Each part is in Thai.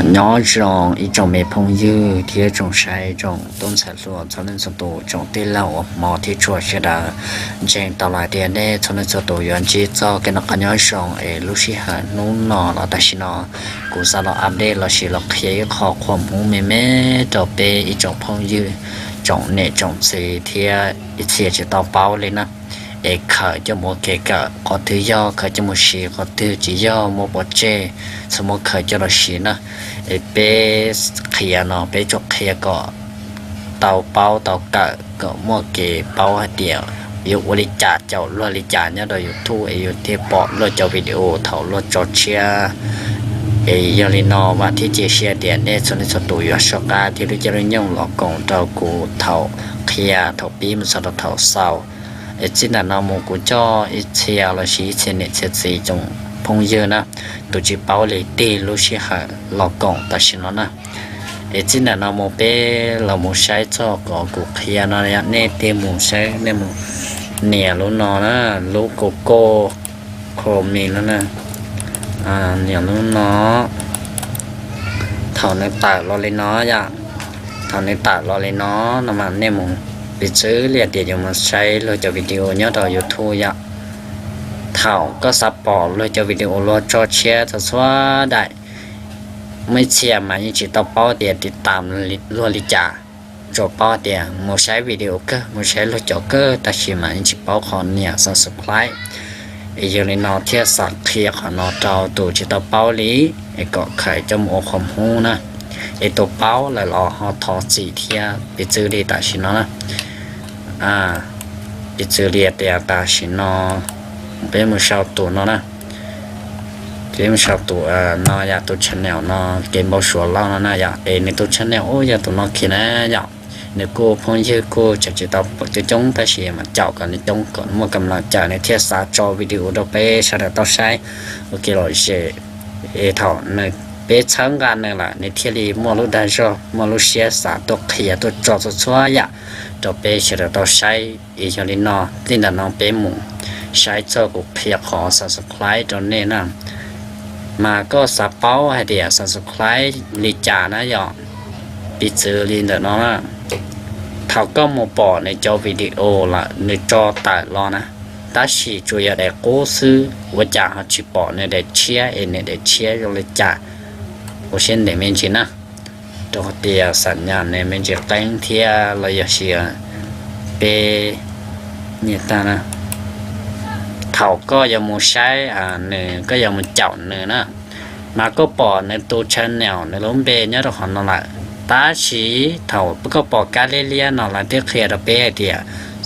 nhỏ rong ít trong mấy phong dư thì trong sai trong tôn sản xuất cho nên số tổ trong tê lâu mò thì chùa sẽ đã trên tàu lại tiền đấy cho nên số tổ yuan chỉ cho cái nó nhỏ rong ấy lúc xí hà nung nọ là tại sao nó cũng sao nó update là chỉ là khi họความหูmẹ mẹ cho bé ít trong phong dư trong nè trong gì thì ít xe chỉ tao bao lên nè để khởi cho một cái cả có thứ do khởi cho một xí có thứ chỉ do một bộ chế xong một khởi cho nó xí nè để bé khía nó bé chụp khía có tàu bao tàu cả có một cái bao hạt điều ví dụ trả cháu lo đi trả nhá rồi thu ấy thì bỏ lo cho video thầu lo cho chia ấy giờ li nó và thì chia sẻ tiền để cho nên số tuổi ở số ca thì lúc cho nên nhung lọ cộng tàu cụ thầu khía thầu pin sau đó thầu sau ấy chính là nó một của cho ít chia là chỉ trên này sẽ gì trong phong dư nè tụi chị bảo lấy tiền lúc xí hà lọ cộng ta xin nó nè ấy chính là nó một bé là một sai cho có cuộc khía nó này nên tiền một sai nên một nè lúc nó nè lúc cô khom mình nó nè nè lúc nó thầu này tải lo lên nó vậy thầu này tải lo lên nó mà nên một bịซื้อเรียนเดี๋ยวมาใช้เราจะวิดีโอเนี้ยต่อ YouTube อ่ะเท่าก็ซับพอร์ตเราจะวิดีโอเราจะแชร์จะสว่าได้ไม่เชียร์มายิ่งจิตต่อเป้าเดียติดตามรัวลิจ่าจบเป้าเดียมาใช้วิดีโอก็มาใช้เราจะก็แต่ชิมายิ่งจิตเป้าของเนี่ย subscribe อีกอย่างนึงเที่ยวสักเคลียร์ของเราเจ้าตัวจิตต่อเป้าลีไอ้ก็ใครจะมัวความหูนะไอ้ตัวเป้าแล้วเราหอทอสีเที่ยวไปซื้อดีแต่ชินนะไปซื้อเรียดแต่ชินอเป็นมือชาวตัวเนาะนะเป็นมือชาวตัวเนาะอยากตัวชแนลเนาะเกมบอลชัวร์เล่านะอยากในตัวชแนลโอ้อยากตัวเนาะคิดนะอยากในกูพ้นชื่อกูจะต้องจะจงแต่เสียมาเจาะกันในจงก่อนเมื่อกำลังจะในเทียสาจอวิดีโอเราไปใช้ต่อใช้โอเคเราเสียเท่าในไปชั้นกันนี่แหละในเที่ยวนี้มอลุได้จอมอลุเสียสาตัวเขียตัวจอตัวชัวอยากจะไปใช้ต่อใช้อีกอย่างนี้เนาะที่นั่นน้องไปหมู่ใช้เจ้ากูเพียขอ subscribe ตรงนี้นะมาก็สับเป้าให้เดียว subscribe ลิจานะยอปิดซื้อลินเดอร์เนาะนะเขาก็มาปอในจอวิดีโอละในจอตัดรอนะแต่สิจุยได้กู้ซื้อว่าจะเขาชิปอในได้เชียเองในได้เชียอยู่เลยจ้าโอเช่นเดมินชินะตัวเดียสัญญาณในมันจะแต่งเทียระยะเชียเปเนี่ยตานะเขาก็ยังมูใช้เนื้อก็ยังมูเจาะเนื้อนะมาก็ปอในตัวชั้นแนวในล้มเบนเนี่ยเราขอนละตาชีเท่าก็ปอกาเลียนละที่เคลียร์เปเดีย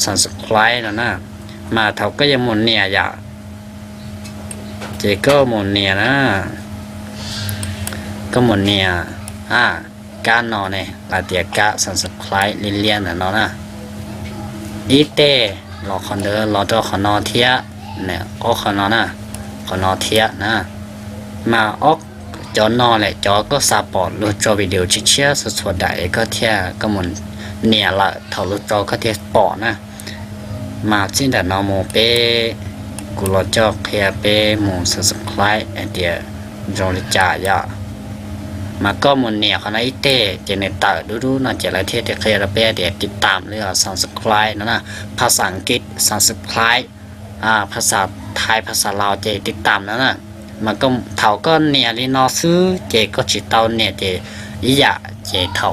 สันสคลายนะมาเท่าก็ยังมูเนี่ยอยากเจก็มูเนี่ยนะก็มูเนี่ยการนอนเนี่ยละเดียกะสันสคลายเลียนนะนะอีเต้รอคอนเดอร์รอตัวขอนอเทียเนี่ยออกขอนอนะขอนอเทียนะมาออกจอนอเลยจอก็ซับพอร์ตรูปจอวิดีโอชิเชียสุดๆได้ก็เทียก็มันเนี่ยละเท่ารูปจอก็เทียปอนะมาจิ้งแต่นอโมเป้กูรอจอเคียเป้หมูสับคล้ายไอเดียจงลิจ่ายะมาก็มันเนี่ยขณะอีเต้เจเนตดูน่าจะละเทียเคียเป้เดียติดตามเรื่องsubscribeนะภาษาอังกฤษsubscribeภาษาไทยภาษาลาวเจติดตามนะมันก็เท่าก็เนี่ยลินอซื้อเจก็จิตเตาเนี่ยเจอยากเจเท่า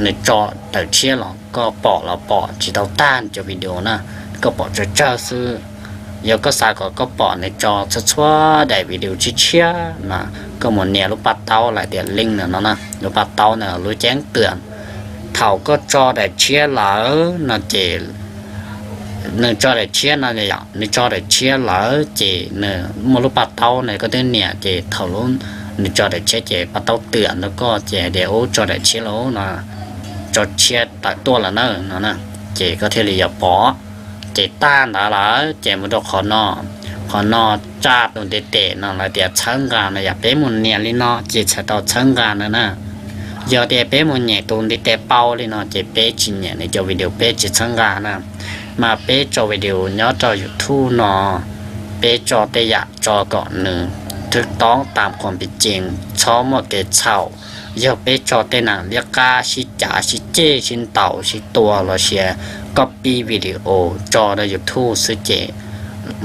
ในจอแต่เชี่ยหรอก็ปอเราปอจิตเตาต้านจะวิดีโอนะก็ปอจะเจ้าซื้อยก็สายก็ปอในจอชัวได้วิดีโอชิเชียนะก็หมดเนี่ยลูกปัดเตาหลายเดือนลิงเนี่ยเนาะลูกปัดเตาเนี่ยรู้แจ้งเตือนเท่าก็จอได้เชียหลายนะเจเนื้อจอได้เชียนั่นอย่างเนื้อจอได้เชียหลายเจเนื้อมนุษย์ปัดเต้าเนี่ยก็ต้องเนี่ยเจเท่าล้นเนื้อจอได้เชียเจปัดเต้าเตือนแล้วก็เจเดี๋ยวจอได้เชียแล้วนะจอเชียตัดตัวละเนอะนะเจก็เทลียปอเจต้านอะไรเจมันต้องขอนอจ้าตรงเตะนั่นแหละเดี๋ยวช่างกันนะอย่าเป็นมันเนี่ยลินอเจใช้ต่อช่างกันนะเดี๋ยวเดี๋ยวเป็นมันเนี่ยตรงเตะเป้าลินอเจเป็นจริงเนี่ยในจอวิดีโอเป็นจิตช่างกันนะมาเป๊ะจอวิดีโอเนาะจออยู่ทู่นอเป๊ะจอเตะยะจอก่อนหนึ่งถูกต้องตามความเป็นจริง ชอมเกเช่าเยอะไปจอเตนังเรียกกาชิจ่าชิเจชินเต่าชิตัวเราเชียก็ปีวิดีโอจอได้ยูทูบซื้อเจ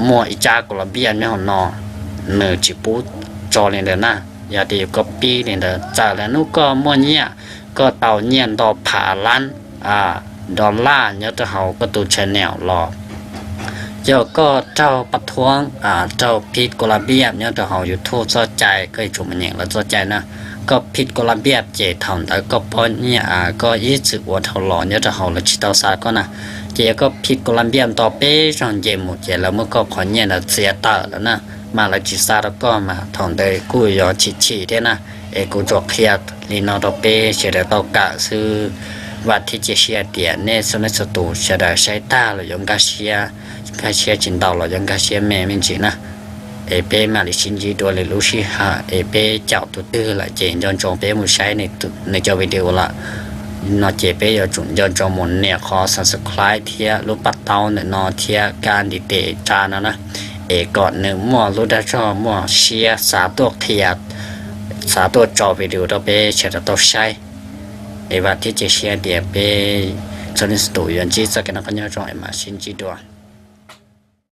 มัวอีจากลเบียนไม่หอนอเนื้อจิปูจอเลยเด้อนะอย่าเดียวก็ปีเลยเด้อจากแล้วนู้ก็มัวเนี่ยก็เต่าเนี่ยดอผ่าล้านดอลลาร์เนี่ยจะเขาก็ตูชแนลรอเจ้าก็เจ้าประท้วงเจ้าผิดกฎระเบียบเนี่ยจะเขาอยู่โทษซอใจก็จุ่มมันอย่างแล้วซอใจนะก็ผิดกฎระเบียบเจทำแล้วก็เพราะเนี่ยก็ยี่สิบวันเท่าหล่อเนี่ยจะเขาเลยชิดเอาซาก็นะเจก็ผิดกฎระเบียบต่อไปจนเจหมดเจแล้วเมื่อก็พอเนี่ยนะเสียตาแล้วนะมาแล้วจิซาแล้วก็มาทำได้กู้ยอฉีได้นะกูจอกเครียดลีนอต่อไปเสียต่อกะซื้อวัดที่จะเชียเดียเนี่ยสนับสนุนเสียได้ใช้ตาหรือยงกาเชียจินดาวหรือยงกาเชียแม่ไม่จริงนะเป้มาลิชินจีตัวเลยรู้สิฮะเป้เจ้าตัวตื้อละเจนจอนจงเป้มือใช้ในเจ้าวิดีโอละนอเจเป้ยอจุนจอนจงหมุนเนี่ยขอ subscribe เทียรูปปัดเตาเนี่ยนอเทียการดิเตจานะก่อนหนึ่งมั่วรู้ได้ชอบมั่วเชียสาตัวเทียสาตัวจอวิดีโอตัวเป้เชื่อตัวใช้ว่าที่จะเชียเดียเป้จนสุดยันจีจะกันนักการยอดจงมาชินจีตัว